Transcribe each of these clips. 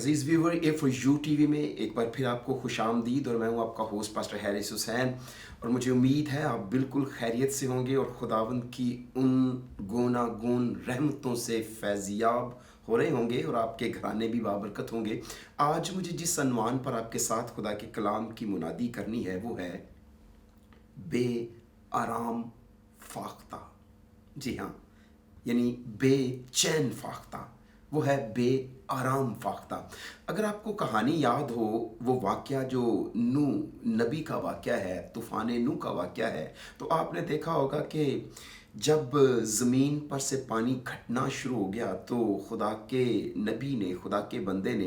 Aziz viewer, A for you TV में एक बार फिर आपको खुशामदीद। और मैं हूँ आपका होस्ट पास्टर हैरिस हुसैन। और मुझे उम्मीद है आप बिल्कुल खैरियत से होंगे और खुदावंद की उन गुनागून रहमतों से फैज़याब हो रहे होंगे और आपके घराने भी बाबरकत होंगे। आज मुझे जिस अनवान पर आपके साथ खुदा के कलाम की मुनादी करनी है वो है बे आराम फाख्ता। जी हाँ, यानी बेचैन फाख्ता, वो है बे आराम फाख्ता। अगर आपको कहानी याद हो, वो वाक़या जो नू नबी का वाक़या है, तूफ़ान नू का वाक़या है, तो आपने देखा होगा कि जब ज़मीन पर से पानी घटना शुरू हो गया तो खुदा के नबी ने, खुदा के बंदे ने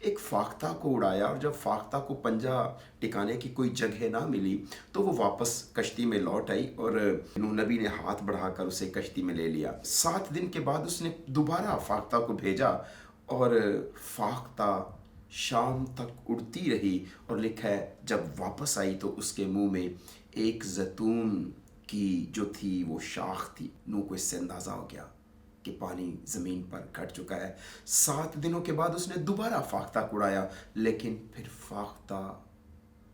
एक फाख्ता को उड़ाया। और जब फाख्ता को पंजा टिकाने की कोई जगह ना मिली तो वो वापस कश्ती में लौट आई और नूह नबी ने हाथ बढ़ाकर उसे कश्ती में ले लिया। 7 दिन के बाद उसने दोबारा फाख्ता को भेजा और फाख्ता शाम तक उड़ती रही। और लिखा है जब वापस आई तो उसके मुंह में एक जैतून की जो थी वो शाख थी। नूह को इससे अंदाज़ा हो गया कि पानी ज़मीन पर घट चुका है। 7 दिनों के बाद उसने दोबारा फाख्ता को उड़ाया, लेकिन फिर फाख्ता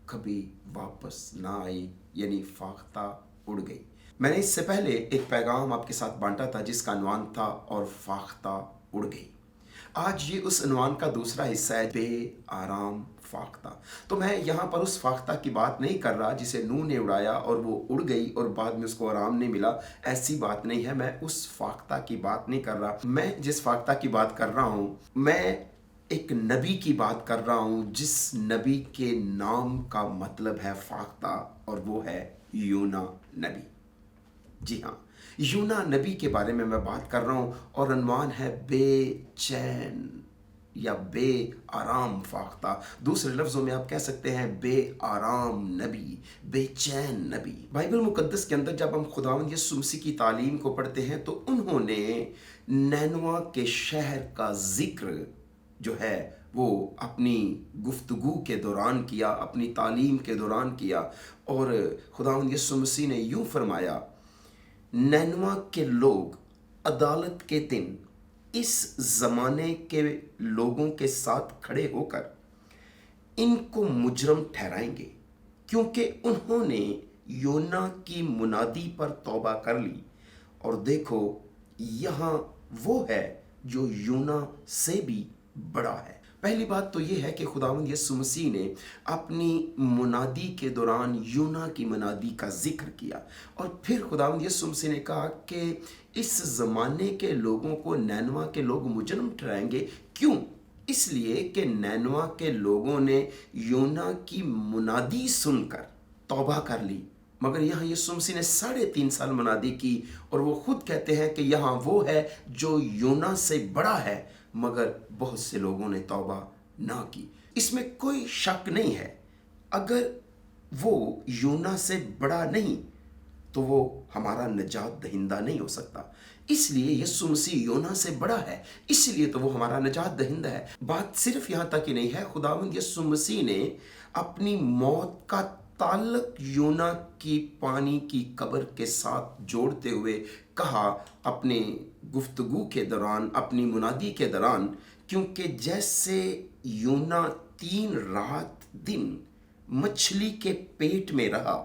कभी वापस ना आई, यानी फाख्ता उड़ गई। मैंने इससे पहले एक पैगाम आपके साथ बांटा था जिसका अनवान था और फाख्ता उड़ गई। आज ये उस अनवान का दूसरा हिस्सा है, बे आराम फाख्ता। तो मैं यहाँ पर उस फाख्ता की बात नहीं कर रहा जिसे नूह ने उड़ाया और वो उड़ गई और बाद में उसको आराम नहीं मिला, ऐसी बात नहीं है। मैं उस फाख्ता की बात नहीं कर रहा। मैं जिस फाख्ता की बात कर रहा हूँ, मैं एक नबी की बात कर रहा हूँ जिस नबी के नाम का मतलब है फाख्ता, और वो है यूना नबी। जी हाँ, यूना नबी के बारे में मैं बात कर रहा हूँ और अनवान है बेचैन या बे आराम फाख्ता। दूसरे लफ्ज़ों में आप कह सकते हैं बे आराम नबी, बेचैन नबी। बाइबल मुकद्दस के अंदर जब हम खुदावंद यीशु मसीह की तालीम को पढ़ते हैं तो उन्होंने नैनवा के शहर का जिक्र जो है वो अपनी गुफ्तगू के दौरान किया, अपनी तालीम के दौरान किया। और खुदावंद यीशु मसीह ने यूँ फरमाया, नैनवा के लोग अदालत के दिन इस ज़माने के लोगों के साथ खड़े होकर इनको मुजरम ठहराएंगे, क्योंकि उन्होंने योना की मुनादी पर तौबा कर ली। और देखो, यहाँ वो है जो योना से भी बड़ा है। पहली बात तो ये है कि खुदावंद यीशु मसीह ने अपनी मुनादी के दौरान यूना की मुनादी का जिक्र किया। और फिर खुदावंद यीशु मसीह ने कहा कि इस ज़माने के लोगों को नैनवा के लोग मुजरम ठहराएंगे। क्यों? इसलिए कि नैनवा के लोगों ने यूना की मुनादी सुनकर तौबा कर ली। मगर यहाँ यीशु मसीह ने 3.5 साल मुनादी की और वो खुद कहते हैं कि यहाँ वो है जो यूना से बड़ा है, मगर बहुत से लोगों ने तौबा ना की। इसमें कोई शक नहीं है, अगर वो यूना से बड़ा नहीं तो वो हमारा निजात दहिंदा नहीं हो सकता। इसलिए यीशु मसीह योना से बड़ा है, इसलिए तो वो हमारा निजात दहिंदा है। बात सिर्फ यहाँ तक ही नहीं है, खुदावंद यीशु मसीह ने अपनी मौत का ताल्लुक योना की पानी की कब्र के साथ जोड़ते हुए कहा अपने गुफ्तगू के दौरान, अपनी मुनादी के दौरान, क्योंकि जैसे योना 3 रात दिन मछली के पेट में रहा,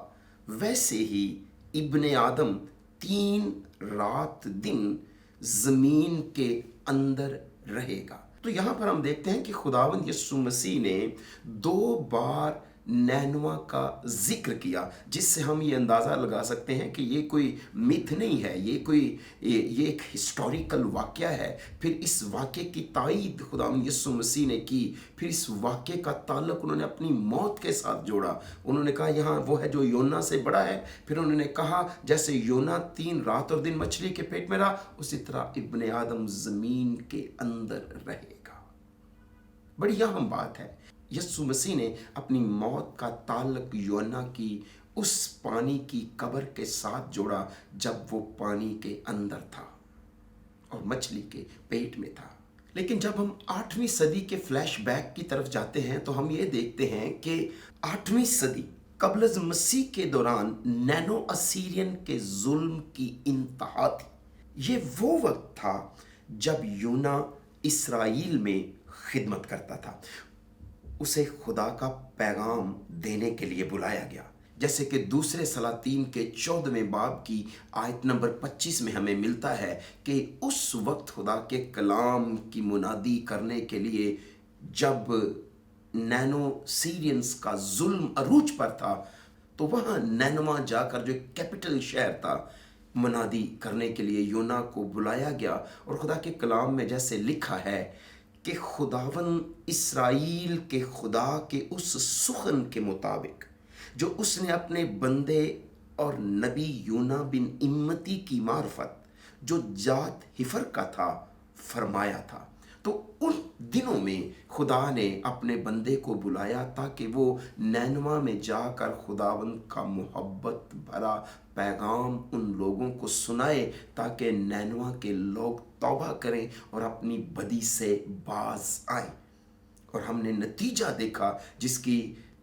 वैसे ही इब्ने आदम 3 रात दिन ज़मीन के अंदर रहेगा। तो यहाँ पर हम देखते हैं कि खुदावंद यीशु मसीह ने 2 बार नैनवा का जिक्र किया, जिससे हम ये अंदाज़ा लगा सकते हैं कि ये कोई मिथ नहीं है, ये एक हिस्टोरिकल वाक़या है। फिर इस वाक़े की तायीद खुदावंद यीशु मसीह ने की। फिर इस वाक़े का ताल्लुक उन्होंने अपनी मौत के साथ जोड़ा। उन्होंने कहा यहाँ वो है जो योना से बड़ा है। फिर उन्होंने कहा जैसे योना 3 रात और दिन मछली के पेट में रहा, उसी तरह इब्ने आदम ज़मीन के अंदर रहेगा। बड़ी अहम बात है। यीशु मसीह ने अपनी मौत का ताल्लुक योना की उस पानी की कब्र के साथ जोड़ा जब वो पानी के अंदर था और मछली के पेट में था। लेकिन जब हम 8वीं सदी के फ्लैशबैक की तरफ जाते हैं तो हम ये देखते हैं कि 8वीं सदी कब्ल मसीह के दौरान नैनो असीरियन के जुल्म की इंतहा थी। ये वो वक्त था जब यूना इसराइल में खिदमत करता था। उसे खुदा का पैगाम देने के लिए बुलाया गया। जैसे कि दूसरे सलातीन के 14वें बाब की आयत नंबर 25 में हमें मिलता है कि उस वक्त खुदा के कलाम की मुनादी करने के लिए जब नैनो सीरियंस का जुल्म अरूज पर था, तो वहाँ नैनवा जाकर, जो कैपिटल शहर था, मुनादी करने के लिए योना को बुलाया गया। और खुदा के कलाम में जैसे लिखा है कि खुदावन इस्राएल के खुदा के उस सुखन के मुताबिक जो उसने अपने बंदे और नबी योना बिन इम्मती की मार्फत जो जात हिफर का था फरमाया था। तो उन दिनों में खुदा ने अपने बंदे को बुलाया ताकि वो नैनवा में जाकर खुदावंद का मोहब्बत भरा पैगाम उन लोगों को सुनाए, ताकि नैनवा के लोग तौबा करें और अपनी बदी से बाज आए। और हमने नतीजा देखा जिसकी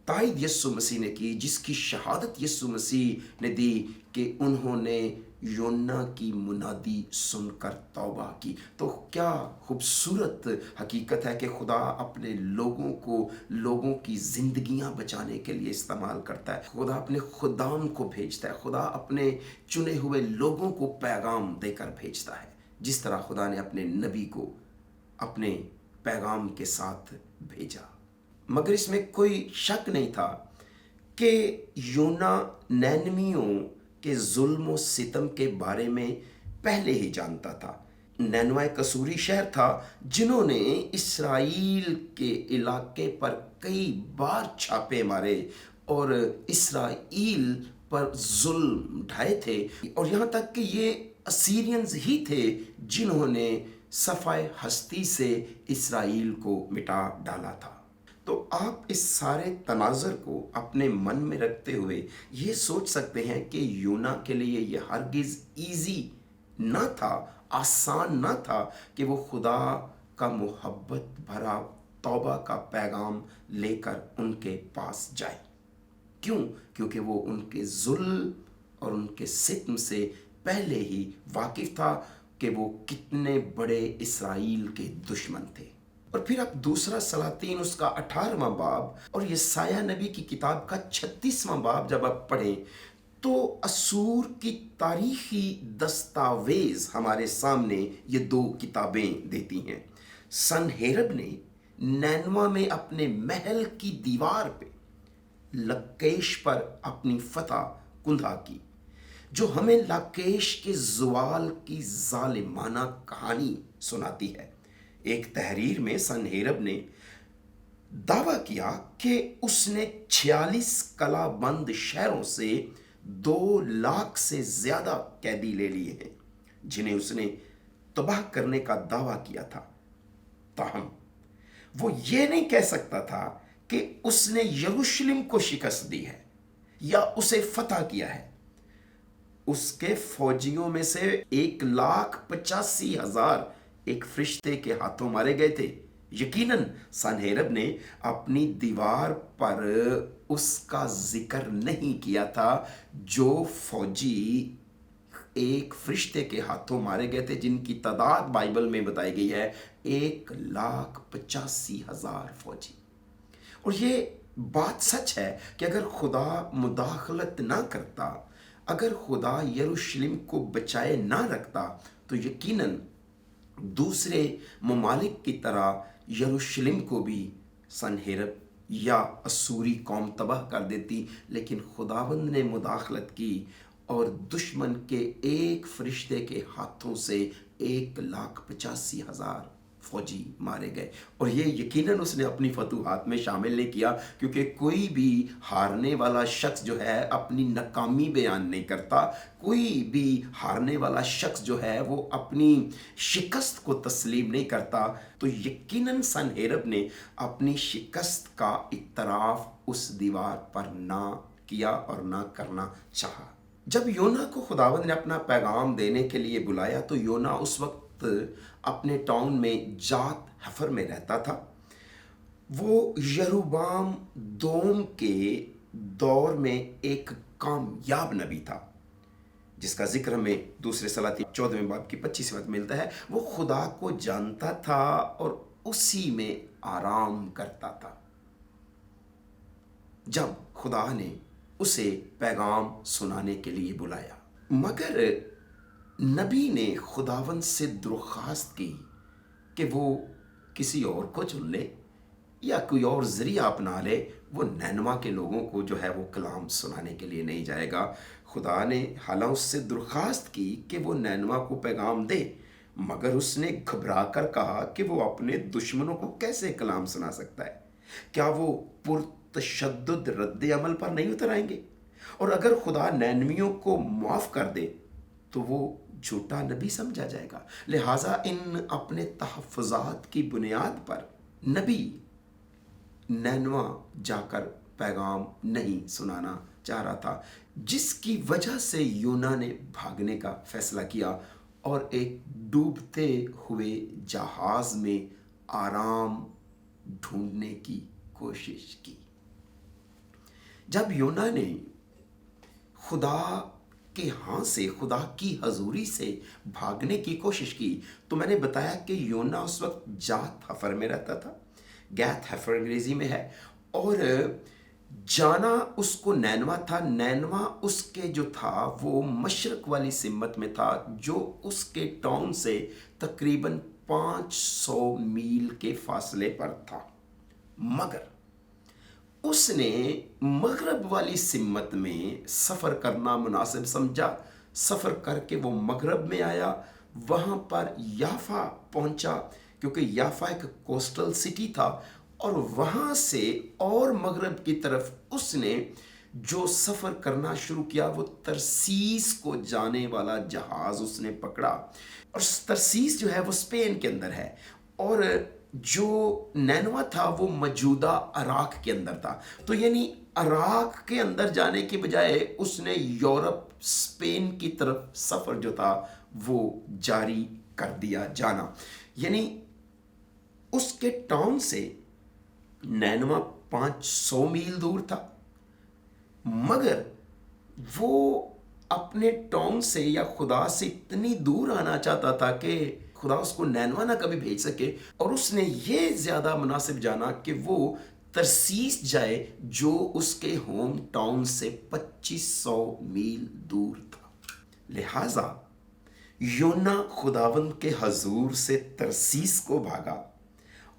तायद यीशु मसीह ने की, जिसकी शहादत यीशु मसीह ने दी, कि उन्होंने योना की मुनादी सुनकर तौबा की। तो क्या खूबसूरत हकीकत है कि खुदा अपने लोगों को, लोगों की ज़िंदगियां बचाने के लिए इस्तेमाल करता है। खुदा अपने खुदाम को भेजता है, खुदा अपने चुने हुए लोगों को पैगाम देकर भेजता है, जिस तरह खुदा ने अपने नबी को अपने पैगाम के साथ भेजा। मगर इसमें कोई शक नहीं था कि योना नैनवियों के जुल्म सितम के बारे में पहले ही जानता था। नैनवा एक कसूरी शहर था जिन्होंने इस्राएल के इलाके पर कई बार छापे मारे और इस्राएल पर जुल्म ढाए थे। और यहाँ तक कि ये असीरियंस ही थे जिन्होंने सफ़ाए हस्ती से इस्राएल को मिटा डाला था। तो आप इस सारे तनाज़र को अपने मन में रखते हुए ये सोच सकते हैं कि योना के लिए ये हरगिज़ ईजी ना था, आसान ना था कि वो खुदा का मोहब्बत भरा तौबा का पैगाम लेकर उनके पास जाए। क्यों? क्योंकि वो उनके जुल्म और उनके सित्म से पहले ही वाकिफ था कि वो कितने बड़े इस्राएल के दुश्मन थे। और फिर आप दूसरा सलातीन उसका 18वां बाब और यशायाह नबी की किताब का 36वां बाब जब आप पढ़ें तो असूर की तारीखी दस्तावेज हमारे सामने ये दो किताबें देती हैं। सनहेरब ने नैनवा में अपने महल की दीवार पे लक्केश पर अपनी फतह कुंधा की, जो हमें लक्केश के ज़वाल की जालिमाना कहानी सुनाती है। एक तहरीर में सनहेरब ने दावा किया कि उसने 46 कलाबंद शहरों से 2 लाख से ज़्यादा कैदी ले लिए हैं जिन्हें उसने तबाह करने का दावा किया था। ताहम वो ये नहीं कह सकता था कि उसने यरूशलेम को शिकस्त दी है या उसे फतह किया है। उसके फौजियों में से 1,85,000 एक फरिश्ते के हाथों मारे गए थे। यकीनन सनहेरब ने अपनी दीवार पर उसका जिक्र नहीं किया था जो फौजी एक फरिश्ते के हाथों मारे गए थे, जिनकी तादाद बाइबल में बताई गई है 1,85,000 फौजी। और ये बात सच है कि अगर खुदा मुदाखलत ना करता, अगर खुदा यरूशलेम को बचाए ना रखता, तो यकीनन दूसरे ममालिक की तरह यरूशलेम को भी सनहेरब या असूरी कौम तबाह कर देती। लेकिन खुदावंद ने मुदाखलत की और दुश्मन के एक फरिश्ते के हाथों से 1,85,000 फौजी मारे गए। और ये यकीनन उसने अपनी फतूहात में शामिल नहीं किया, क्योंकि कोई भी हारने वाला शख्स जो है अपनी नाकामी बयान नहीं करता। कोई भी हारने वाला शख्स जो है वो अपनी शिकस्त को तस्लीम नहीं करता। तो यकीनन सनहेरब ने अपनी शिकस्त का इतराफ़ उस दीवार पर ना किया और ना करना चाहा। जब योना को खुदावंद ने अपना पैगाम देने के लिए बुलाया तो योना उस वक्त अपने टाउन में जात हफर में रहता था। वो यरूबाम दोम के दौर में एक कामयाब नबी था जिसका जिक्र हमें दूसरे सलाती 14वें बाब की 25 वक्त मिलता है। वो खुदा को जानता था और उसी में आराम करता था। जब खुदा ने उसे पैगाम सुनाने के लिए बुलाया, मगर नबी ने खुदावन से दरख्वास्त की कि वो किसी और को चुन ले या कोई और ज़रिया अपना ले। वो नैनवा के लोगों को जो है वो कलाम सुनाने के लिए नहीं जाएगा। खुदा ने हालांकि उससे दरख्वास्त की कि वो नैनवा को पैगाम दे, मगर उसने घबरा कर कहा कि वो अपने दुश्मनों को कैसे कलाम सुना सकता है। क्या वो पुरतशद्दुद रद्द अमल पर नहीं उतर आएंगे? और अगर खुदा नैनवियों को माफ़ कर दे तो वो झूठा नबी समझा जाएगा। लिहाजा इन अपने तहफ़्फ़ुज़ात की बुनियाद पर नबी नैनवा जाकर पैगाम नहीं सुनाना चाह रहा था, जिसकी वजह से यूना ने भागने का फैसला किया और एक डूबते हुए जहाज में आराम ढूंढने की कोशिश की। जब यूना ने खुदा के यहाँ से, खुदा की हजूरी से भागने की कोशिश की, तो मैंने बताया कि यूना उस वक्त जात हफर में रहता था। गैत हफर अंग्रेजी में है, और जाना उसको नैनवा था। नैनवा उसके जो था वो मशरक वाली सिमत में था, जो उसके टाउन से तकरीबन 500 मील के फासले पर था। मगर उसने मगरब वाली सिमत में सफ़र करना मुनासिब समझा। सफ़र करके वो मगरब में आया, वहाँ पर याफा पहुँचा, क्योंकि याफा एक कोस्टल सिटी था, और वहाँ से और मगरब की तरफ उसने जो सफ़र करना शुरू किया वो तरसीस को जाने वाला जहाज़ उसने पकड़ा। और तरसीस जो है वो स्पेन के अंदर है, और जो नैनवा था वो मौजूदा इराक के अंदर था। तो यानी इराक के अंदर जाने के बजाय उसने यूरोप, स्पेन की तरफ सफ़र जो था वो जारी कर दिया जाना। यानी उसके टाउन से नैनवा 500 मील दूर था, मगर वो अपने टाउन से या खुदा से इतनी दूर आना चाहता था कि खुदा उसको नैनवा ना कभी भेज सके, और उसने ये ज़्यादा मुनासिब जाना कि वो तरसीस जाए, जो उसके होम टाउन से 2500 मील दूर था। लिहाजा यूना खुदावंद के हजूर से तरसीस को भागा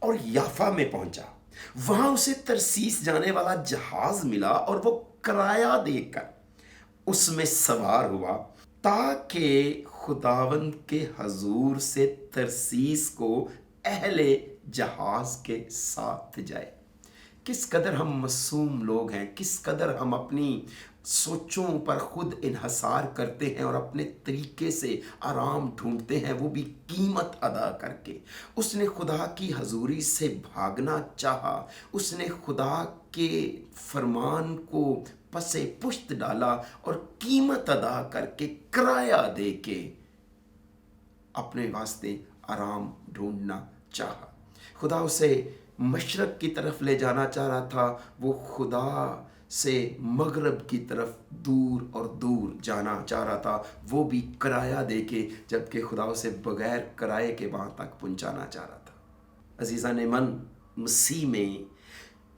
और याफा में पहुंचा। वहां उसे तरसीस जाने वाला जहाज मिला, और वो किराया देकर उसमें सवार हुआ ताकि खुदावंद के हजूर से तरसीस को अहले जहाज के साथ जाए। किस कदर हम मासूम लोग हैं, किस कदर हम अपनी सोचों पर खुद इन्हसार करते हैं और अपने तरीके से आराम ढूंढते हैं, वो भी कीमत अदा करके। उसने खुदा की हजूरी से भागना चाहा, उसने खुदा के फरमान को पसे पुश्त डाला और कीमत अदा करके, किराया दे के अपने वास्ते आराम ढूंढना चाहा। खुदा उसे मशरक की तरफ ले जाना चाह रहा था, वो खुदा से मगरब की तरफ दूर और दूर जाना चाह रहा था, वो भी किराया दे के, जबकि खुदा उसे बगैर किराए के वहाँ तक पहुँचाना चाह रहा था। अजीज़ान मन, मसीह में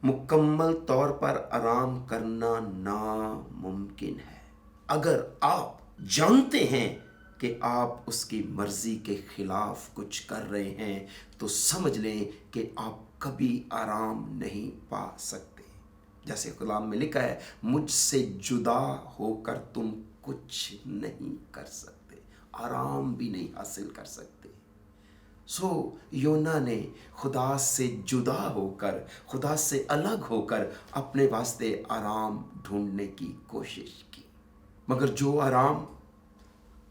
मुकम्मल तौर पर आराम करना नामुमकिन है। अगर आप जानते हैं कि आप उसकी मर्ज़ी के ख़िलाफ़ कुछ कर रहे हैं, तो समझ लें कि आप कभी आराम नहीं पा सकते। जैसे कलाम में लिखा है, मुझसे जुदा होकर तुम कुछ नहीं कर सकते, आराम भी नहीं हासिल कर सकते। योना ने खुदा से जुदा होकर, खुदा से अलग होकर अपने वास्ते आराम ढूंढने की कोशिश की, मगर जो आराम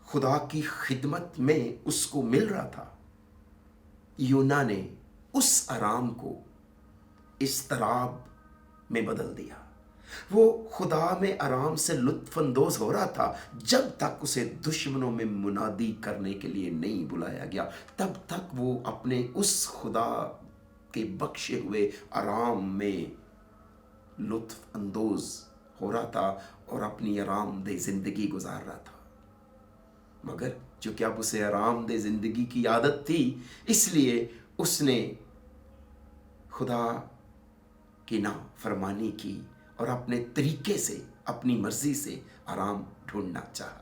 खुदा की खिदमत में उसको मिल रहा था, योना ने उस आराम को इस्तराब में बदल दिया। वो खुदा में आराम से लुत्फानंदोज हो रहा था जब तक उसे दुश्मनों में मुनादी करने के लिए नहीं बुलाया गया। तब तक वो अपने उस खुदा के बख्शे हुए आराम में लुत्फानंदोज हो रहा था और अपनी आरामदेह ज़िंदगी गुजार रहा था। मगर चूँकि अब उसे आरामदेह ज़िंदगी की आदत थी, इसलिए उसने खुदा की नाफरमानी की और अपने तरीके से, अपनी मर्जी से आराम ढूंढना चाहा,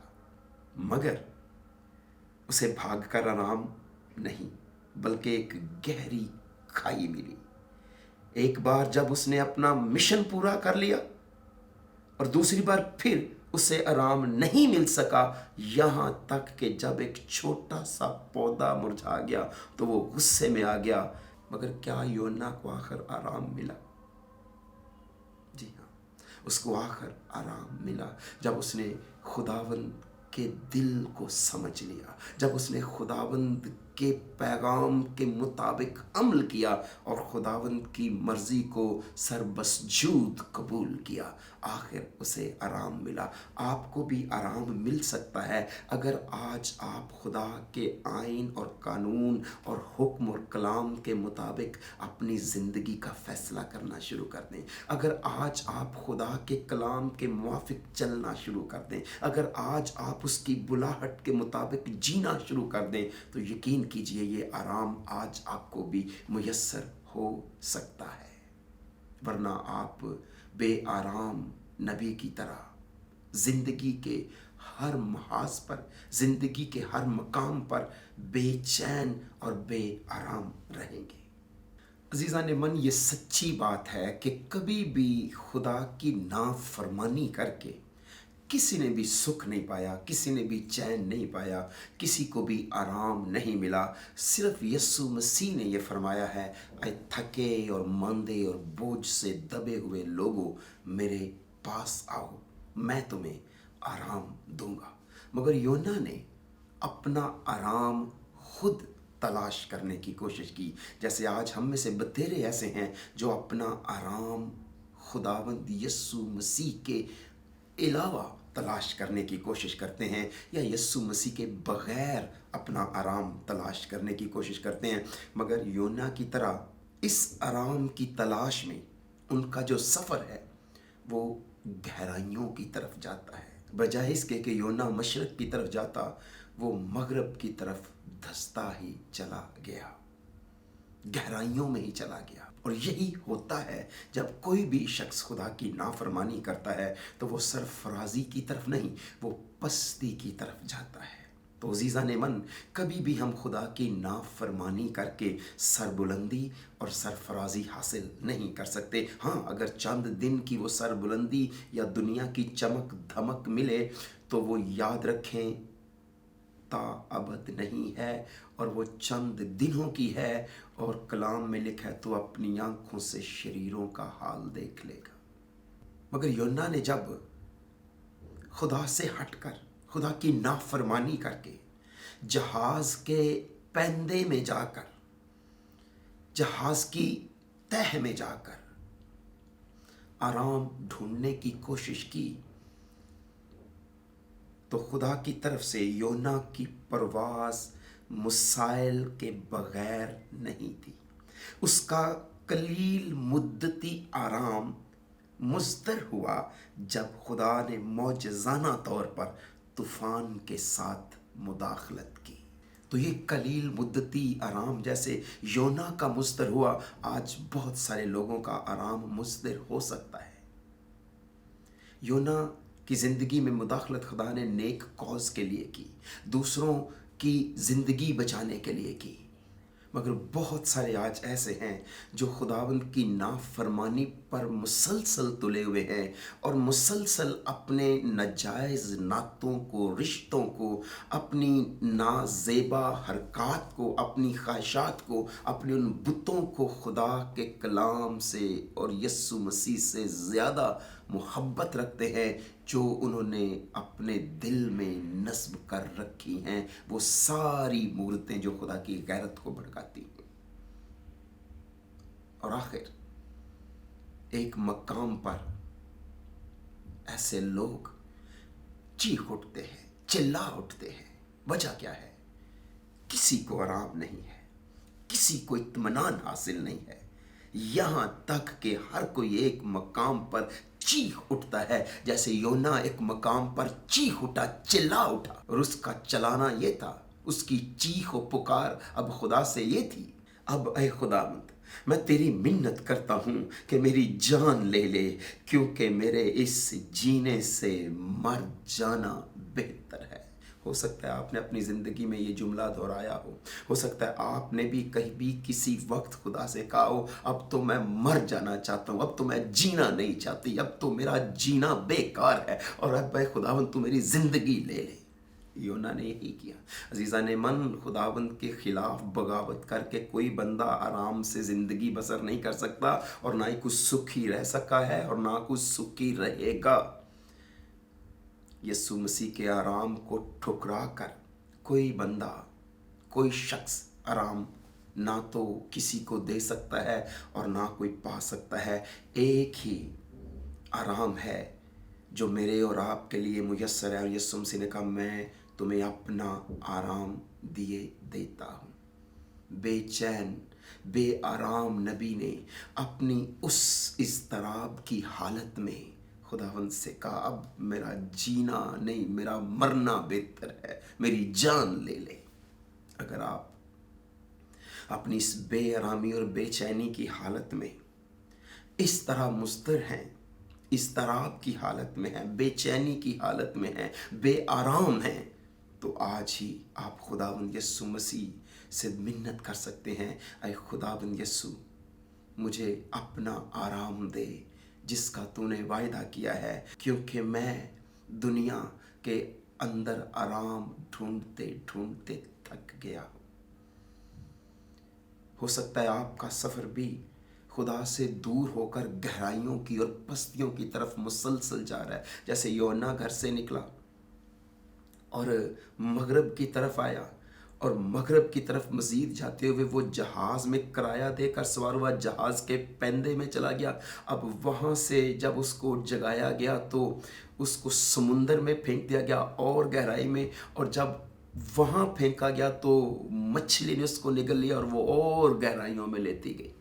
मगर उसे भागकर आराम नहीं बल्कि एक गहरी खाई मिली। एक बार जब उसने अपना मिशन पूरा कर लिया और दूसरी बार फिर उसे आराम नहीं मिल सका, यहां तक कि जब एक छोटा सा पौधा मुरझा गया तो वो गुस्से में आ गया। मगर क्या योना को आखिर आराम मिला? जी हाँ, उसको आखिर आराम मिला जब उसने खुदावंद के दिल को समझ लिया, जब उसने खुदावंद के पैगाम के मुताबिक अमल किया और खुदावंद की मर्जी को सरबसजूद कबूल किया, आखिर उसे आराम मिला। आपको भी आराम मिल सकता है अगर आज आप खुदा के आइन और कानून और हुक्म और कलाम के मुताबिक अपनी ज़िंदगी का फैसला करना शुरू कर दें। अगर आज आप खुदा के कलाम के मुवाफिक चलना शुरू कर दें, अगर आज आप उसकी बुलाहट के मुताबिक जीना शुरू कर दें, तो यकीन कीजिए ये आराम आज आपको भी मुयस्सर हो सकता है। वरना आप बेआराम नबी की तरह ज़िंदगी के हर महाज पर, ज़िंदगी के हर मकाम पर बेचैन और बेआराम रहेंगे। अजीज़ान मन, ये सच्ची बात है कि कभी भी खुदा की नाफरमानी करके किसी ने भी सुख नहीं पाया, किसी ने भी चैन नहीं पाया, किसी को भी आराम नहीं मिला। सिर्फ यीशु मसीह ने ये फरमाया है, ऐ थके और मंदे और बोझ से दबे हुए लोगों, मेरे पास आओ, मैं तुम्हें आराम दूंगा। मगर योना ने अपना आराम खुद तलाश करने की कोशिश की। जैसे आज हम में से बतेरे ऐसे हैं जो अपना आराम खुदावंद यीशु मसीह के अलावा तलाश करने की कोशिश करते हैं, या यीशु मसीह के बग़ैर अपना आराम तलाश करने की कोशिश करते हैं। मगर योना की तरह इस आराम की तलाश में उनका जो सफ़र है वो गहराइयों की तरफ जाता है। बजाय इसके कि योना मशरक़ की तरफ जाता, वो मगरब की तरफ धंसता ही चला गया, गहराइयों में ही चला गया। और यही होता है जब कोई भी शख्स खुदा की नाफरमानी करता है, तो वो सरफराजी की तरफ नहीं, वो पस्ती की तरफ जाता है। तो अज़ीज़ान मन, कभी भी हम खुदा की नाफरमानी करके सरबुलंदी और सरफराजी हासिल नहीं कर सकते। हाँ, अगर चंद दिन की वो सरबुलंदी या दुनिया की चमक धमक मिले, तो वो याद रखें ता अबद नहीं है और वो चंद दिनों की है। और कलाम में लिखा है, तो अपनी आंखों से शरीरों का हाल देख लेगा। मगर योना ने जब खुदा से हटकर, खुदा की नाफरमानी करके, जहाज के पैंदे में जाकर, जहाज की तह में जाकर आराम ढूंढने की कोशिश की, तो खुदा की तरफ से योना की परवाज़ मुसाइल के बगैर नहीं थी। उसका कलील मुद्दती आराम मुस्तर हुआ जब खुदा ने मौजज़ाना तौर पर तूफ़ान के साथ मुदाखलत की। तो ये कलील मुद्दती आराम जैसे योना का मुस्तर हुआ, आज बहुत सारे लोगों का आराम मुस्तर हो सकता है। योना की ज़िंदगी में मुदाखलत खुदा ने नेक कौज़ के लिए की, दूसरों की ज़िंदगी बचाने के लिए की। मगर बहुत सारे आज ऐसे हैं जो खुदावंद की नाफरमानी पर मुसलसल तुले हुए हैं और मुसलसल अपने नाजायज़ नातों को, रिश्तों को, अपनी नाजेबा हरकत को, अपनी ख्वाहिशात को, अपने उन बुतों को खुदा के कलाम से और यीशु मसीह से ज़्यादा मुहब्बत रखते हैं जो उन्होंने अपने दिल में नस्ब कर रखी हैं। वो सारी मूर्तें जो खुदा की गैरत को भड़काती हैं। और आखिर एक मकाम पर ऐसे लोग चीख उठते हैं, चिल्ला उठते हैं। वजह क्या है? किसी को आराम नहीं है, किसी को इत्मीनान हासिल नहीं है। यहाँ तक कि हर कोई एक मकाम पर चीख उठता है, जैसे योना एक मकाम पर चीख उठा, चिल्ला उठा। और उसका चलाना ये था, उसकी चीख और पुकार अब खुदा से ये थी, अब ऐ खुदावंद मैं तेरी मिन्नत करता हूँ कि मेरी जान ले ले, क्योंकि मेरे इस जीने से मर जाना बेहतर है। हो सकता है आपने अपनी ज़िंदगी में ये जुमला दोहराया हो सकता है आपने भी कहीं भी किसी वक्त खुदा से कहा हो, अब तो मैं मर जाना चाहता हूँ, अब तो मैं जीना नहीं चाहती, अब तो मेरा जीना बेकार है, और अब भाई खुदावन तू मेरी ज़िंदगी ले ले। योना ने यही किया। अजीज़ा ने मन, खुदावंद के खिलाफ बगावत करके कोई बंदा आराम से ज़िंदगी बसर नहीं कर सकता, और ना ही कुछ सुखी रह सका है और ना कुछ सुखी रहेगा। यीशु मसीह के आराम को ठुकरा कर कोई बंदा, कोई शख्स आराम ना तो किसी को दे सकता है और ना कोई पा सकता है। एक ही आराम है जो मेरे और आपके लिए मुयस्सर है, और यीशु मसीह ने कहा मैं तुम्हें अपना आराम दिए देता हूँ। बेचैन बेआराम नबी ने अपनी उस इज़्तिराब की हालत में खुदावंद से कहा, अब मेरा जीना नहीं, मेरा मरना बेहतर है, मेरी जान ले ले। अगर आप अपनी इस बेआरामी और बेचैनी की हालत में इस तरह मुस्तर हैं, इस तराब की हालत में हैं, बेचैनी की हालत में हैं, बेआराम हैं, तो आज ही आप खुदावंद यीशु मसीह से मिन्नत कर सकते हैं, ऐ खुदावंद यीशु मुझे अपना आराम दे जिसका तूने वायदा किया है, क्योंकि मैं दुनिया के अंदर आराम ढूंढते ढूंढते थक गया। हो सकता है आपका सफ़र भी खुदा से दूर होकर गहराइयों की और पस्तियों की तरफ मुसलसल जा रहा है। जैसे योना घर से निकला और मगरब की तरफ आया, और मगरब की तरफ मज़ीद जाते हुए वो जहाज़ में किराया देकर सवार हुआ, जहाज़ के पैंदे में चला गया। अब वहाँ से जब उसको जगाया गया तो उसको समुंदर में फेंक दिया गया और गहराई में, और जब वहाँ फेंका गया तो मछली ने उसको निगल लिया और वो और गहराइयों में लेती गई।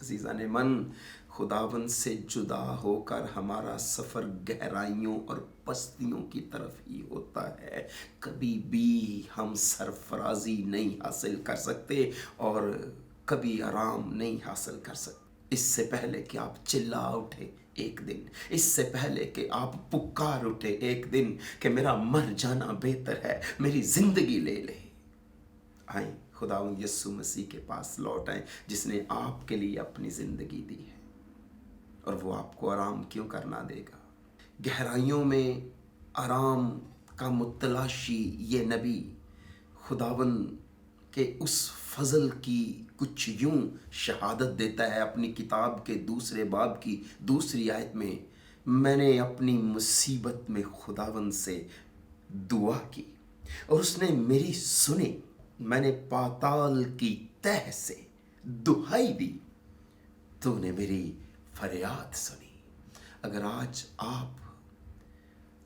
अज़ीज़ा ने मन, खुदावंद से जुदा होकर हमारा सफ़र गहराइयों और पस्तियों की तरफ ही होता है। कभी भी हम सरफराजी नहीं हासिल कर सकते और कभी आराम नहीं हासिल कर सकते। इससे पहले कि आप चिल्ला उठे एक दिन, इससे पहले कि आप पुकार उठे एक दिन कि मेरा मर जाना बेहतर है, मेरी ज़िंदगी ले ले, आए खुदावंद यीशु मसीह के पास लौट आए, जिसने आपके लिए अपनी ज़िंदगी दी है, और वो आपको आराम क्यों करना देगा। गहराइयों में आराम का मुतलाशी ये नबी खुदावंद के उस फजल की कुछ यूं शहादत देता है अपनी किताब के दूसरे बाब की दूसरी आयत में, मैंने अपनी मुसीबत में खुदावंद से दुआ की और उसने मेरी सुनी, मैंने पाताल की तह से दुहाई दी, तूने मेरी फरियाद सुनी। अगर आज आप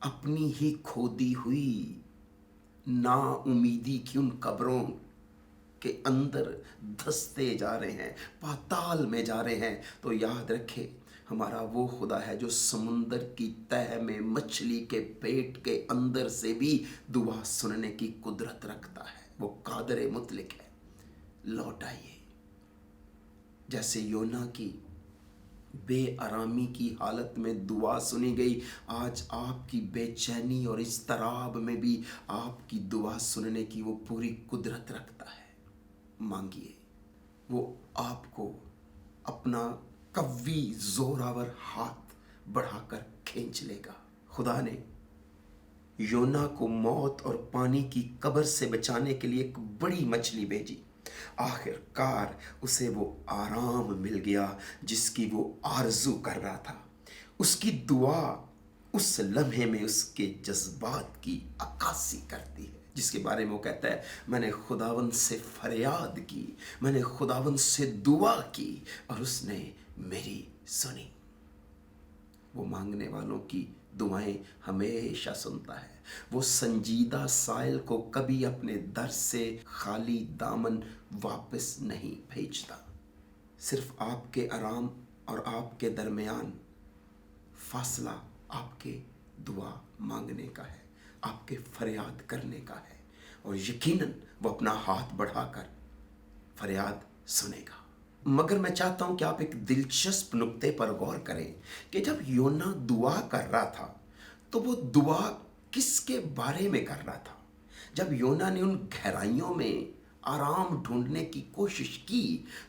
अपनी ही खोदी हुई ना उम्मीदी की उन कब्रों के अंदर धंसते जा रहे हैं, पाताल में जा रहे हैं, तो याद रखें हमारा वो खुदा है जो समुंदर की तह में मछली के पेट के अंदर से भी दुआ सुनने की कुदरत रखता है। वो कादर मुतलक है। लौट आइए। जैसे योना की बेआरामी की हालत में दुआ सुनी गई, आज आपकी बेचैनी और इज़्तिराब में भी आपकी दुआ सुनने की वो पूरी कुदरत रखता है। मांगिए, वो आपको अपना कव्वी जोरावर हाथ बढ़ाकर खींच लेगा। खुदा ने योना को मौत और पानी की कब्र से बचाने के लिए एक बड़ी मछली भेजी। आखिरकार उसे वो आराम मिल गया जिसकी वो आरजू कर रहा था। उसकी दुआ उस लम्हे में उसके जज्बात की अक्कासी करती है, जिसके बारे में वो कहता है, मैंने खुदावंद से फरियाद की, मैंने खुदावंद से दुआ की और उसने मेरी सुनी। वो मांगने वालों की दुआएं हमेशा सुनता है। वो संजीदा साइल को कभी अपने दर से खाली दामन वापस नहीं भेजता। सिर्फ आपके आराम और आपके दरमियान फासला आपके दुआ मांगने का है, आपके फरियाद करने का है, और यकीनन वो अपना हाथ बढ़ाकर फरियाद सुनेगा। मगर मैं चाहता हूं कि आप एक दिलचस्प नुक्ते पर गौर करें कि जब योना दुआ कर रहा था तो वो दुआ किसके बारे में कर रहा था। जब योना ने उन गहराइयों में आराम ढूंढने की कोशिश की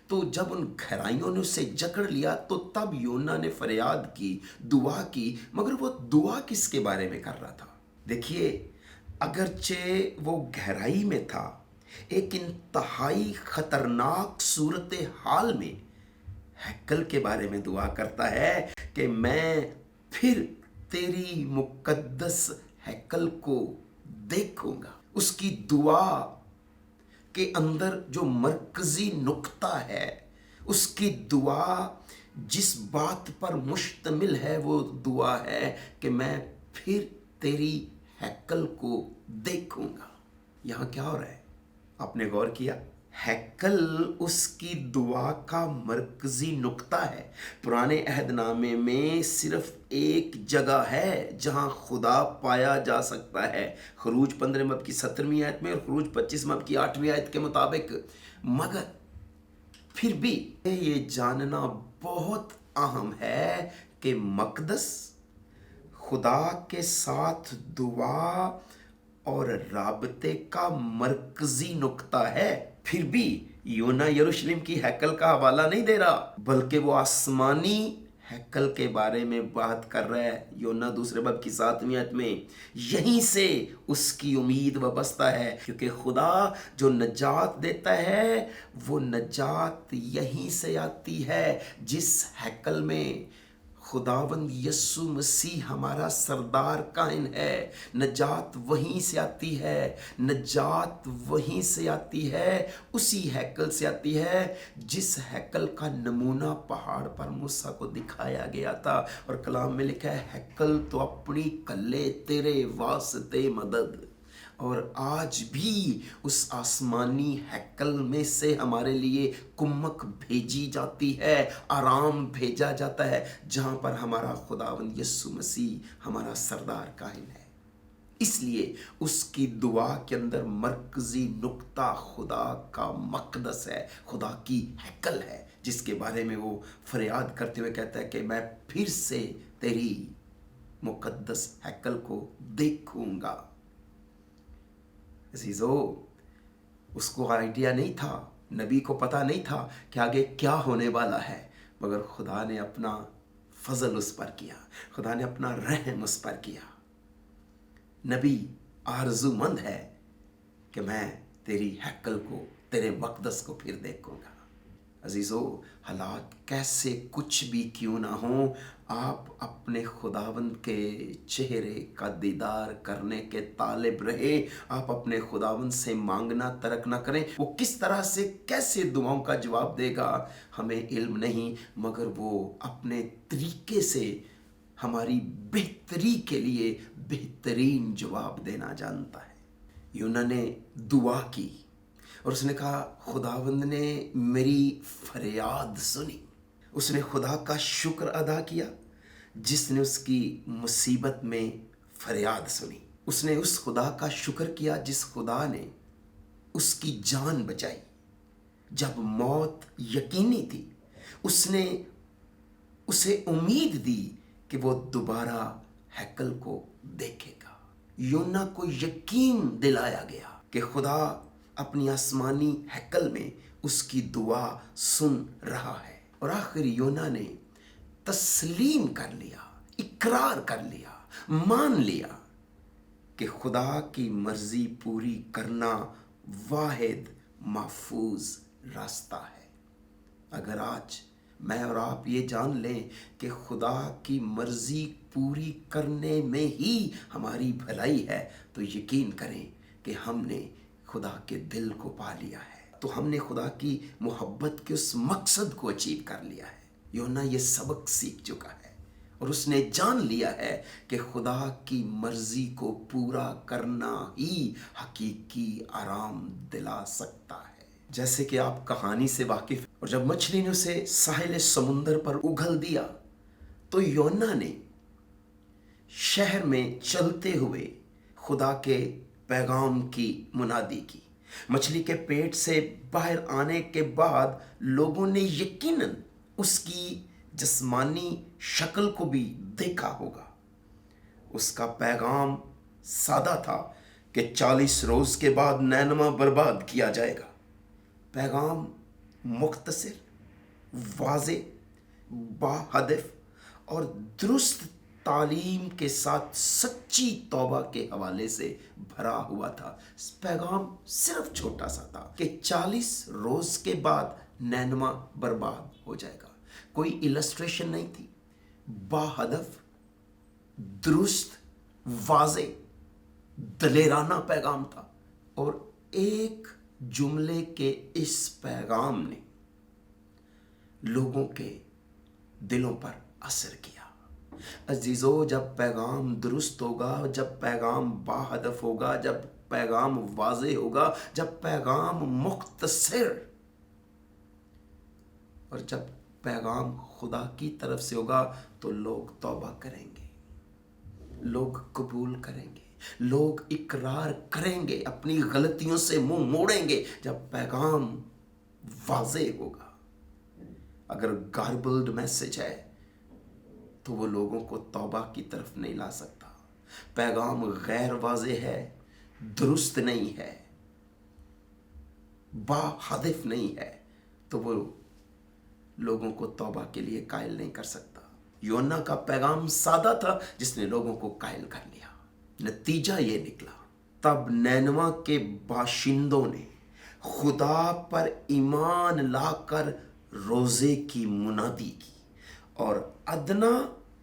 तो जब उन गहराइयों ने उसे जकड़ लिया तो तब योना ने फरियाद की, दुआ की, मगर वो दुआ किसके बारे में कर रहा था। देखिए, अगरचे वो गहराई में था, एक इंतहाई खतरनाक सूरत हाल में हैकल के बारे में दुआ करता है कि मैं फिर तेरी मुकद्दस हैकल को देखूंगा। उसकी दुआ के अंदर जो मरकजी नुक्ता है, उसकी दुआ जिस बात पर मुश्तमिल है वो दुआ है कि मैं फिर तेरी हैकल को देखूंगा। यहां क्या हो रहा है, आपने गौर किया? हैकल उसकी दुआ का मरकजी नुक्ता है। पुराने अहदनामे में सिर्फ एक जगह है जहां खुदा पाया जा सकता है, खरूज 15 बाब की 17वीं आयत में और खरूज 25 बाब की 8वीं आयत के मुताबिक। मगर फिर भी ये जानना बहुत अहम है कि मकदस खुदा के साथ दुआ और राबते का मरकजी नुक्ता है। फिर भी योना यरूशलेम की हैकल का हवाला नहीं दे रहा, बल्कि वो आसमानी हैकल के बारे में बात कर रहा है। योना 2 बाब की 7वीं आयत में यहीं से उसकी उम्मीद वाबस्ता है, क्योंकि खुदा जो नजात देता है वो नजात यहीं से आती है जिस हैकल में खुदावंद यस्सु मसीह हमारा सरदार कायम है। नजात वहीं से आती है, नजात वहीं से आती है, उसी हैकल से आती है जिस हैकल का नमूना पहाड़ पर मूसा को दिखाया गया था। और कलाम में लिखा है, हैकल तो अपनी कल्ले तेरे वास्ते मदद। और आज भी उस आसमानी हैकल में से हमारे लिए कुम्मक भेजी जाती है, आराम भेजा जाता है, जहां पर हमारा खुदावंद यस्सु मसीह हमारा सरदार कायम है। इसलिए उसकी दुआ के अंदर मरकजी नुक्ता खुदा का मकदस है, खुदा की हैकल है, जिसके बारे में वो फरियाद करते हुए कहता है कि मैं फिर से तेरी मुकद्दस हैकल को देखूंगा। अजीजो, उसको आइडिया नहीं था, नबी को पता नहीं था कि आगे क्या होने वाला है, मगर खुदा ने अपना फजल उस पर किया, खुदा ने अपना रहम उस पर किया। नबी आरज़ूमंद है कि मैं तेरी हैकल को, तेरे मकदस को फिर देखूंगा। अजीज़ो, हालात कैसे कुछ भी क्यों ना हो, आप अपने खुदावंद के चेहरे का दीदार करने के तालिब रहे। आप अपने खुदावंद से मांगना तर्क ना करें। वो किस तरह से कैसे दुआओं का जवाब देगा हमें इल्म नहीं, मगर वो अपने तरीके से हमारी बेहतरी के लिए बेहतरीन जवाब देना जानता है। यूना ने दुआ की और उसने कहा, खुदावंद ने मेरी फरियाद सुनी। उसने खुदा का शुक्र अदा किया जिसने उसकी मुसीबत में फरियाद सुनी। उसने उस खुदा का शुक्र किया जिस खुदा ने उसकी जान बचाई जब मौत यकीनी थी। उसने उसे उम्मीद दी कि वो दोबारा हैकल को देखेगा। योना को यकीन दिलाया गया कि खुदा अपनी आसमानी हैकल में उसकी दुआ सुन रहा है। और आखिर योना ने तस्लीम कर लिया, इकरार कर लिया, मान लिया कि खुदा की मर्जी पूरी करना वाहिद महफूज रास्ता है। अगर आज मैं और आप ये जान लें कि खुदा की मर्जी पूरी करने में ही हमारी भलाई है, तो यकीन करें कि हमने खुदा के दिल को पा लिया है, तो हमने खुदा की मोहब्बत के उस मकसद को अचीव कर लिया है। योना ये सबक सीख चुका है और उसने जान लिया है कि खुदा की मर्जी को पूरा करना ही हकीकी आराम दिला सकता है। जैसे कि आप कहानी से वाकिफ, और जब मछली ने उसे साहिल समुंदर पर उगल दिया तो योना ने शहर में चलते हुए खुदा के पैगाम की मुनादी की। मछली के पेट से बाहर आने के बाद लोगों ने यकीनन उसकी जिस्मानी शक्ल को भी देखा होगा। उसका पैगाम सादा था कि 40 रोज के बाद नैनवा बर्बाद किया जाएगा। पैगाम मुख्तसर, वाज़े, बाहदफ और दुरुस्त तालीम के साथ सच्ची तौबा के हवाले से भरा हुआ था। पैगाम सिर्फ छोटा सा था कि 40 रोज के बाद नैनवा बर्बाद हो जाएगा। कोई इलस्ट्रेशन नहीं थी, बाहदफ, दुरुस्त, वाज़े, दलेराना पैगाम था। और एक जुमले के इस पैगाम ने लोगों के दिलों पर असर किया। अजीजों, जब पैगाम दुरुस्त होगा, जब पैगाम बाहदफ होगा, जब पैगाम वाज़े होगा, जब पैगाम मुख्तसर और जब पैगाम खुदा की तरफ से होगा, तो लोग तौबा करेंगे, लोग कबूल करेंगे, लोग इकरार करेंगे, अपनी गलतियों से मुंह मोड़ेंगे जब पैगाम वाज़े होगा। अगर गार्बल्ड मैसेज है तो वो लोगों को तौबा की तरफ नहीं ला सकता। पैगाम गैर वाज़े है, दुरुस्त नहीं है, बाहदफ नहीं है, तो वो लोगों को तौबा के लिए कायल नहीं कर सकता। योना का पैगाम सादा था, जिसने लोगों को कायल कर लिया। नतीजा ये निकला, तब नैनवा के बाशिंदों ने खुदा पर ईमान लाकर रोजे की मुनादी की और अदना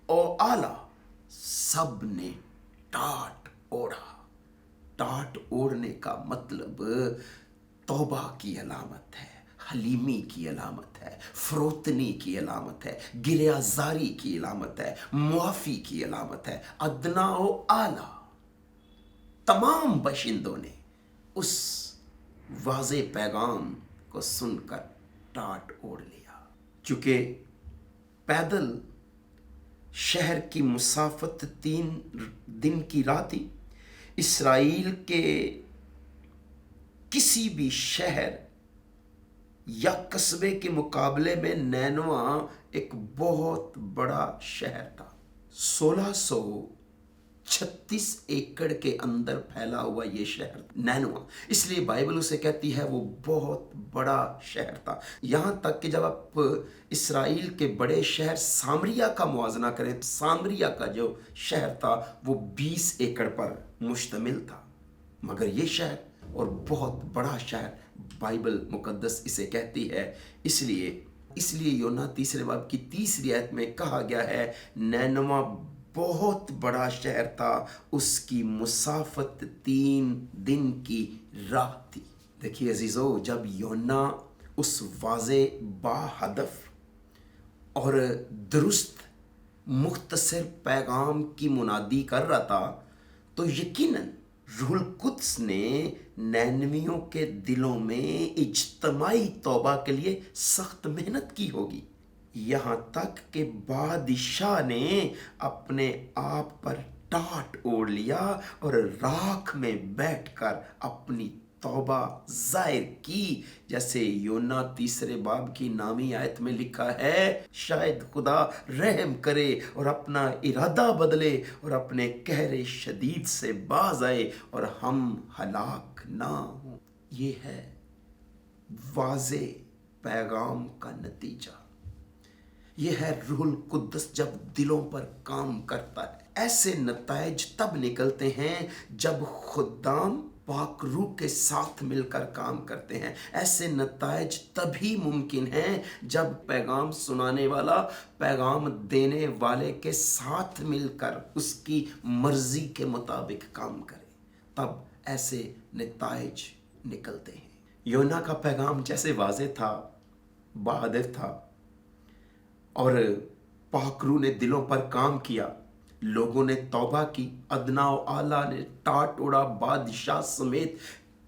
और आला सब ने टाट ओढ़ा। टाट ओढ़ने का मतलब तौबा की अलामत है, हलीमी की अलामत है, फरोतनी की अलामत है, गिरियाजारी की अलामत है, मुआफ़ी की अलामत है। अदना और आला तमाम बाशिंदों ने उस वाज़े पैगाम को सुनकर टाट ओढ़ लिया। चूंकि पैदल शहर की मुसाफत 3 दिन की राह थी, इसराइल के किसी भी शहर या कस्बे के मुकाबले में नैनवा एक बहुत बड़ा शहर था। 1636 एकड़ के अंदर फैला हुआ ये शहर नैनवा, इसलिए बाइबल उसे कहती है वो बहुत बड़ा शहर था। यहां तक कि जब आप इसराइल के बड़े शहर सामरिया का मुआवजा करें, तो सामरिया का जो शहर था वो 20 एकड़ पर मुश्तमिल था। मगर ये शहर और बहुत बड़ा शहर, बाइबल मुकद्दस इसे कहती है। इसलिए योना 3 बाब की 3 आयत में कहा गया है, नैनवा बहुत बड़ा शहर था, उसकी मुसाफत 3 दिन की राह थी। देखिए अजीजों, जब योना उस वाज़े, बाहदफ और दुरुस्त मुख्तसर पैगाम की मुनादी कर रहा था, तो यकीनन रूहुल कुद्स ने नैनवियों के दिलों में इज्तमाई तौबा के लिए सख्त मेहनत की होगी। यहाँ तक कि बादशाह ने अपने आप पर टाट ओढ़ लिया और राख में बैठकर अपनी तौबा जाहिर की। जैसे योना 3 बाब की नामी आयत में लिखा है, शायद खुदा रहम करे और अपना इरादा बदले और अपने कहरे शदीद से बाज आए और हम हलाक ना हो। ये है वाज़े पैगाम का नतीजा। ये है रूहुल कुद्दस जब दिलों पर काम करता है। ऐसे नताइज तब निकलते हैं जब खुदाम पाक रूह के साथ मिलकर काम करते हैं। ऐसे नताइज तभी मुमकिन हैं जब पैगाम सुनाने वाला पैगाम देने वाले के साथ मिलकर उसकी मर्जी के मुताबिक काम करे, तब ऐसे नताइज निकलते हैं। योना का पैगाम जैसे वाज़े था, बहादुर था और पाक रूह ने दिलों पर काम किया, लोगों ने तौबा की, अदना और आला ने टाट ओढ़ा, बादशाह समेत,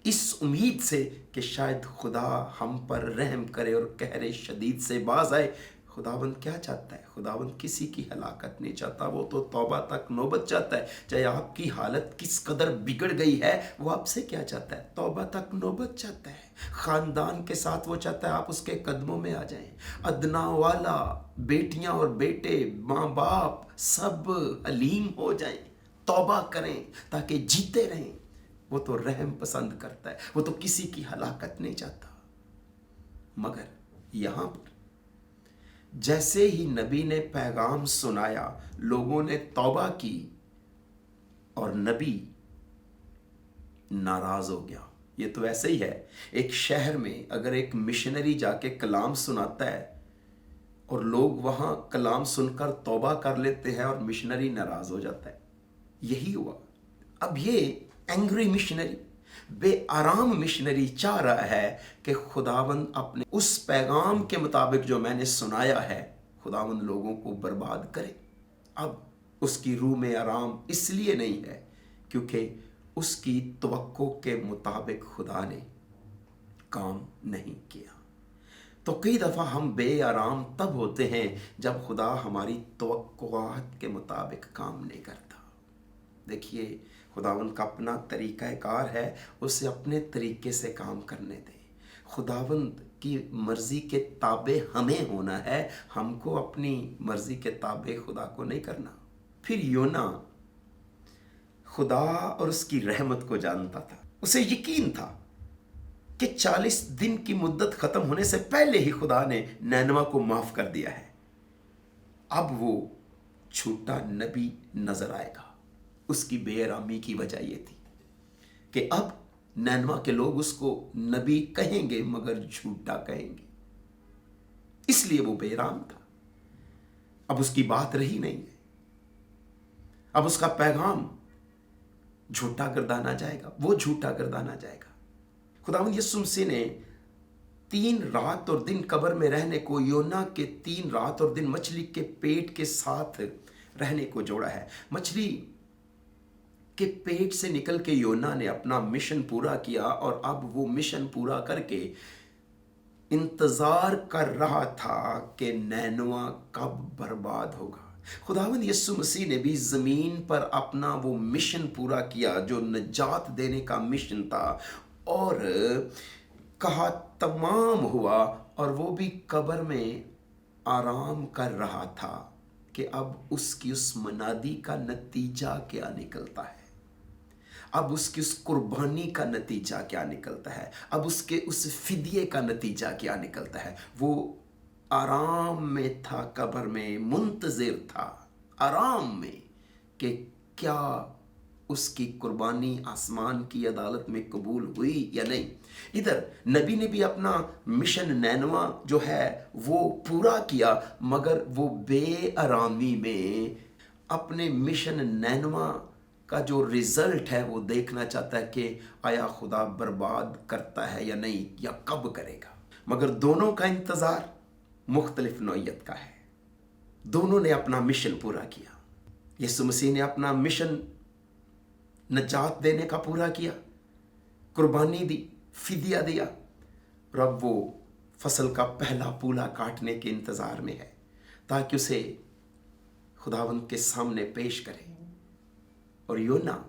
इस उम्मीद से कि शायद खुदा हम पर रहम करे और कहरे शदीद से बाज आए। खुदावंद क्या चाहता है? खुदावंद किसी की हलाकत नहीं चाहता, वो तो तौबा तक नौबत चाहता है। चाहे आपकी हालत किस कदर बिगड़ गई है, वो आपसे क्या चाहता है? तौबा तक नौबत चाहता है। खानदान के साथ वो चाहता है आप उसके कदमों में आ जाएं। अदना वाला बेटियां और बेटे, माँ बाप सब हलीम हो जाएं, तौबा करें ताकि जीते रहें। वो तो रहम पसंद करता है, वो तो किसी की हलाकत नहीं चाहता। मगर यहां पर जैसे ही नबी ने पैगाम सुनाया, लोगों ने तौबा की और नबी नाराज हो गया। ये तो ऐसे ही है, एक शहर में अगर एक मिशनरी जाके कलाम सुनाता है और लोग वहां कलाम सुनकर तौबा कर लेते हैं और मिशनरी नाराज हो जाता है। यही हुआ। अब ये एंग्री मिशनरी, बेआराम मिशनरी चाह रहा है कि खुदावंद अपने उस पैगाम के मुताबिक जो मैंने सुनाया है, खुदावंद लोगों को बर्बाद करे। अब उसकी रूह में आराम इसलिए नहीं है क्योंकि उसकी तवक्को के मुताबिक खुदा ने काम नहीं किया। तो कई दफ़ा हम बेआराम तब होते हैं जब खुदा हमारी तवक्कुआत के मुताबिक काम नहीं करता। देखिए, खुदावंद का अपना तरीक़ाकार है, उसे अपने तरीके से काम करने दें। खुदावंद की मर्ज़ी के ताबे हमें होना है, हमको अपनी मर्ज़ी के ताबे खुदा को नहीं करना। फिर योना खुदा और उसकी रहमत को जानता था। उसे यकीन था कि 40 दिन की मुद्दत ख़त्म होने से पहले ही खुदा ने नैनवा को माफ़ कर दिया है। अब वो झूठा नबी नज़र आएगा। उसकी बेआरामी की वजह ये थी कि अब नैनवा के लोग उसको नबी कहेंगे मगर झूठा कहेंगे, इसलिए वो बेआराम था। अब उसकी बात रही नहीं है, अब उसका पैगाम झूठा गर्दाना जाएगा, वो झूठा गर्दाना जाएगा। खुदावंद यीशु मसीह ने 3 रात और दिन कब्र में रहने को योना के 3 रात और दिन मछली के पेट के साथ रहने को जोड़ा है। मछली के पेट से निकल के योना ने अपना मिशन पूरा किया और अब वो मिशन पूरा करके इंतजार कर रहा था कि नैनवा कब बर्बाद होगा। खुदावंद यीशु मसीह ने भी ज़मीन पर अपना वो मिशन पूरा किया जो नजात देने का मिशन था, और कहा तमाम हुआ, और वो भी कब्र में आराम कर रहा था कि अब उसकी उस मनादी का नतीजा क्या निकलता है, अब उसकी उस कुर्बानी का नतीजा क्या निकलता है, अब उसके उस फिदिये का नतीजा क्या निकलता है। वो आराम में था, कब्र में मुंतज़िर था, आराम में कि क्या उसकी कुर्बानी आसमान की अदालत में कबूल हुई या नहीं। इधर नबी ने भी अपना मिशन नैनवा जो है वो पूरा किया, मगर वो बेआरामी में अपने मिशन नैनवा का जो रिजल्ट है वो देखना चाहता है कि आया खुदा बर्बाद करता है या नहीं, या कब करेगा। मगर दोनों का इंतज़ार मुख्तलिफ नौइयत का है। दोनों ने अपना मिशन पूरा किया। यीशु मसीह ने अपना मिशन नजात देने का पूरा किया, कुर्बानी दी, फिदिया दिया, और अब वो फसल का पहला पूला काटने के इंतज़ार में है ताकि उसे खुदावंद के सामने पेश करे। और योना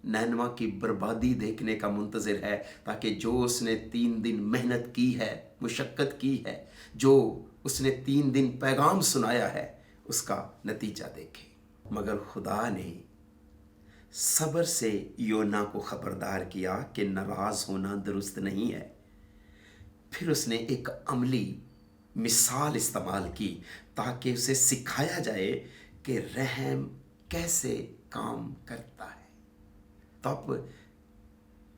नैनवा की बर्बादी देखने का मुंतज़िर है ताकि जो उसने 3 दिन मेहनत की है, मुशक्क़त की है, जो उसने 3 दिन पैगाम सुनाया है, उसका नतीजा देखे। मगर खुदा ने सब्र से योना को ख़बरदार किया कि नाराज़ होना दुरुस्त नहीं है। फिर उसने एक अमली मिसाल इस्तेमाल की ताकि उसे सिखाया जाए कि रहम कैसे काम करता है। तो आप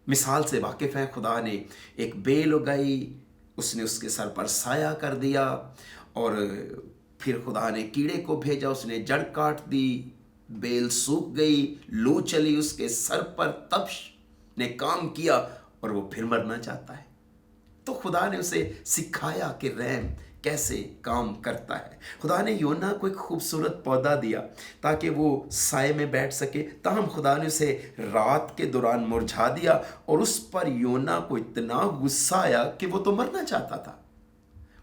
मिसाल से वाकिफ़ हैं। खुदा ने एक बेल उगाई, उसने उसके सर पर साया कर दिया, और फिर खुदा ने कीड़े को भेजा, उसने जड़ काट दी, बेल सूख गई, लू चली उसके सर पर, तप्श ने काम किया और वो फिर मरना चाहता है। तो खुदा ने उसे सिखाया कि रहम कैसे काम करता है। खुदा ने योना को एक खूबसूरत पौधा दिया ताकि वो साए में बैठ सके, ताहम खुदा ने उसे रात के दौरान मुरझा दिया और उस पर योना को इतना गुस्सा आया कि वो तो मरना चाहता था।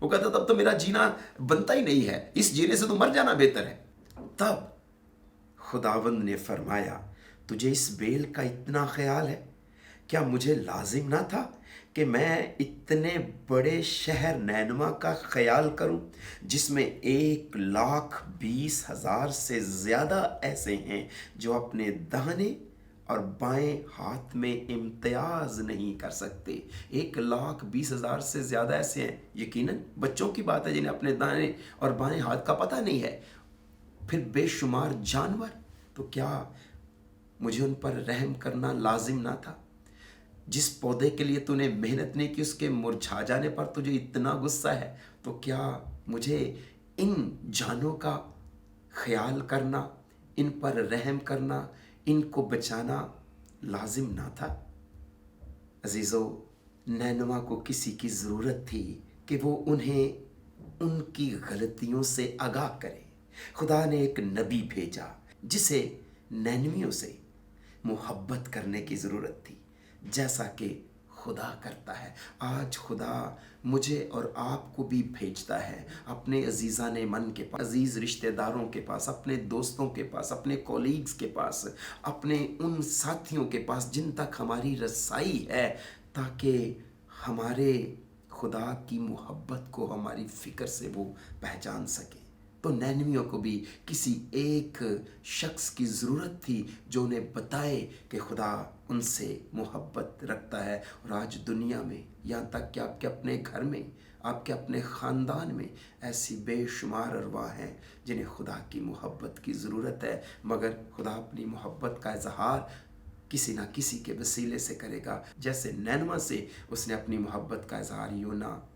वो कहता तब तो मेरा जीना बनता ही नहीं है, इस जीने से तो मर जाना बेहतर है। तब खुदावंद ने फरमाया, तुझे इस बेल का इतना ख्याल है, क्या मुझे लाजिम ना था कि मैं इतने बड़े शहर नैनवा का ख्याल करूं जिसमें 1,20,000 से ज़्यादा ऐसे हैं जो अपने दाहिने और बाएं हाथ में इम्तियाज़ नहीं कर सकते। 1,20,000 से ज़्यादा ऐसे हैं, यकीनन बच्चों की बात है जिन्हें अपने दाहिने और बाएं हाथ का पता नहीं है, फिर बेशुमार जानवर। तो क्या मुझे उन पर रहम करना लाजिम ना था? जिस पौधे के लिए तूने मेहनत नहीं की उसके मुरझा जाने पर तुझे इतना गुस्सा है, तो क्या मुझे इन जानों का ख्याल करना, इन पर रहम करना, इनको बचाना लाजिम ना था? अजीज़ों, नैनवा को किसी की ज़रूरत थी कि वो उन्हें उनकी गलतियों से आगाह करे। खुदा ने एक नबी भेजा जिसे नैनवियों से मोहब्बत करने की ज़रूरत थी, जैसा कि खुदा करता है। आज खुदा मुझे और आपको भी भेजता है अपने अजीज़ाने मन के पास, अजीज़ रिश्तेदारों के पास, अपने दोस्तों के पास, अपने कॉलीग्स के पास, अपने उन साथियों के पास जिन तक हमारी रसाई है, ताकि हमारे खुदा की मोहब्बत को हमारी फ़िक्र से वो पहचान सके। तो नैनवियों को भी किसी एक शख्स की ज़रूरत थी जो उन्हें बताए कि खुदा उनसे मोहब्बत रखता है। और आज दुनिया में, यहाँ तक कि आपके अपने घर में, आपके अपने ख़ानदान में ऐसी बेशुमार अरवाह हैं जिन्हें खुदा की मोहब्बत की ज़रूरत है, मगर खुदा अपनी मोहब्बत का इजहार किसी ना किसी के वसीले से करेगा। जैसे नैनवा से उसने अपनी मोहब्बत का इजहार योना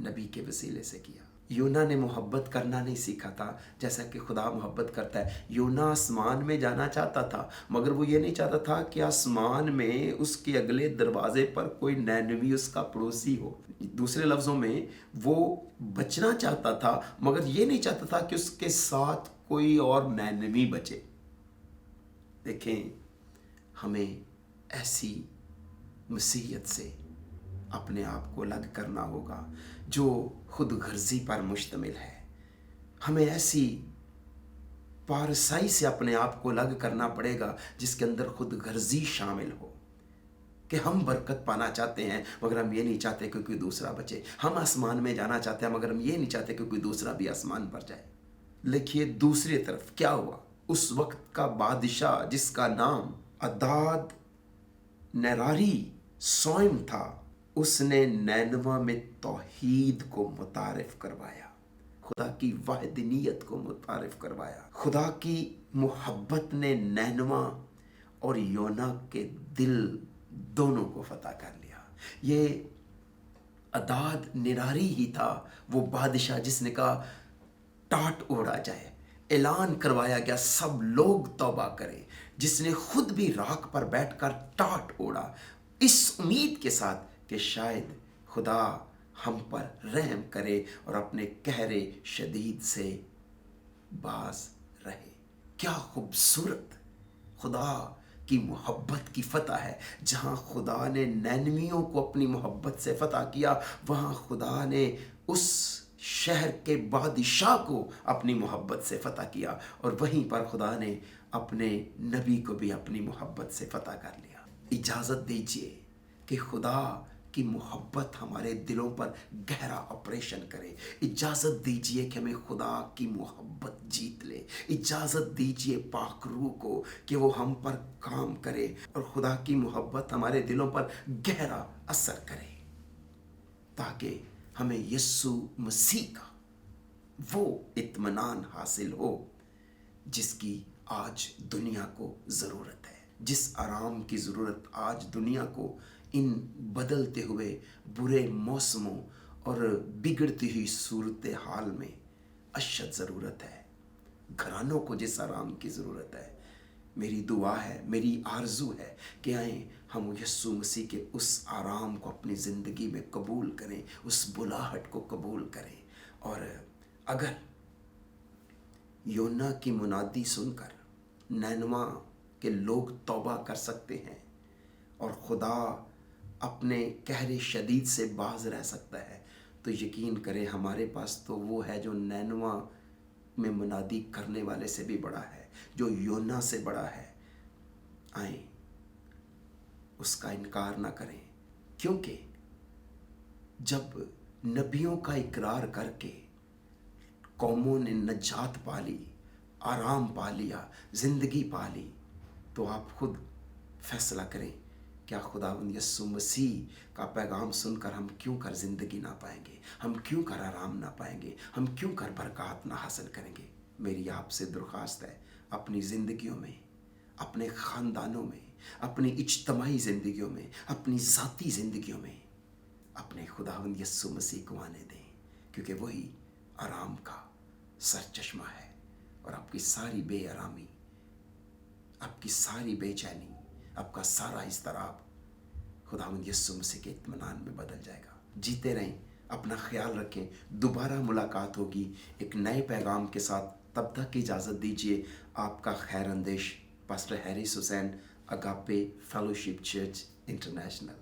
नबी के वसीले से किया। योना ने मोहब्बत करना नहीं सीखा था जैसा कि खुदा मोहब्बत करता है। योना आसमान में जाना चाहता था, मगर वो ये नहीं चाहता था कि आसमान में उसके अगले दरवाजे पर कोई नैनवी उसका पड़ोसी हो। दूसरे लफ्ज़ों में, वो बचना चाहता था, मगर ये नहीं चाहता था कि उसके साथ कोई और नैनवी बचे। देखें, हमें ऐसी मसीहत से अपने आप को अलग करना होगा जो खुद गर्जी पर मुश्तमिल है। हमें ऐसी पारसाई से अपने आप को अलग करना पड़ेगा जिसके अंदर खुद गर्जी शामिल हो, कि हम बरकत पाना चाहते हैं मगर हम ये नहीं चाहते कि कोई दूसरा बचे। हम आसमान में जाना चाहते हैं मगर हम ये नहीं चाहते कि कोई दूसरा भी आसमान पर जाए। लिखिए, दूसरी तरफ क्या हुआ? उस वक्त का बादशाह जिसका नाम अदाद नेरारी सोइम था, उसने नैनवा में तौहीद को मुतारिफ करवाया, खुदा की वाहिदनियत को मुतारिफ करवाया। खुदा की मोहब्बत ने नैनवा और योना के दिल दोनों को फतह कर लिया। ये अदाद निरारी ही था, वो बादशाह जिसने कहा टाट ओढ़ा जाए, ऐलान करवाया गया सब लोग तौबा करें, जिसने खुद भी राख पर बैठकर टाट ओढ़ा, इस उम्मीद के साथ कि शायद खुदा हम पर रहम करे और अपने कहरे शदीद से बाज रहे। क्या खूबसूरत खुदा की मोहब्बत की फतह है। जहाँ खुदा ने नैनवियों को अपनी मोहब्बत से फतह किया, वहाँ खुदा ने उस शहर के बादशाह को अपनी मोहब्बत से फतह किया, और वहीं पर खुदा ने अपने नबी को भी अपनी मोहब्बत से फतह कर लिया। इजाज़त दीजिए कि खुदा की मोहब्बत हमारे दिलों पर गहरा ऑपरेशन करे। इजाज़त दीजिए कि हमें खुदा की मोहब्बत जीत ले। इजाज़त दीजिए पाक रूह को कि वो हम पर काम करे और खुदा की मोहब्बत हमारे दिलों पर गहरा असर करे, ताकि हमें यीशु मसीह का वो इत्मीनान हासिल हो जिसकी आज दुनिया को ज़रूरत है, जिस आराम की ज़रूरत आज दुनिया को इन बदलते हुए बुरे मौसमों और बिगड़ती हुई सूरत हाल में अशद ज़रूरत है। घरानों को जिस आराम की ज़रूरत है, मेरी दुआ है, मेरी आरज़ू है कि आए हम यीशु मसीह के उस आराम को अपनी ज़िंदगी में कबूल करें, उस बुलाहट को कबूल करें। और अगर योना की मुनादी सुनकर नैनवा के लोग तौबा कर सकते हैं और खुदा अपने कहरे शदीद से बाज रह सकता है, तो यकीन करें हमारे पास तो वो है जो नैनवा में मुनादी करने वाले से भी बड़ा है, जो योना से बड़ा है। आए उसका इनकार ना करें, क्योंकि जब नबियों का इकरार करके कौमों ने नजात पा ली, आराम पा लिया, ज़िंदगी पा ली, तो आप खुद फैसला करें, क्या खुदावंद यीशु मसीह का पैगाम सुनकर हम क्यों कर ज़िंदगी ना पाएंगे, हम क्यों कर आराम ना पाएंगे, हम क्यों कर बरकत ना हासिल करेंगे। मेरी आपसे दरख्वास्त है, अपनी ज़िंदगियों में, अपने ख़ानदानों में, अपनी इज्तमाही ज़िंदगियों में, अपनी ज़ाती ज़िंदगियों में अपने खुदावंद यीशु मसीह को आने दें, क्योंकि वही आराम का सर चश्मा है। और आपकी सारी बेआरामी, आपकी सारी बेचैनी, आपका सारा इज़्तिराब खुदावंद यीशु मसीह के इत्मीनान में बदल जाएगा। जीते रहें, अपना ख्याल रखें। दोबारा मुलाकात होगी एक नए पैगाम के साथ। तब तक की इजाज़त दीजिए। आपका खैर अंदेश pastor Harris Hussain, Agape Fellowship Church international.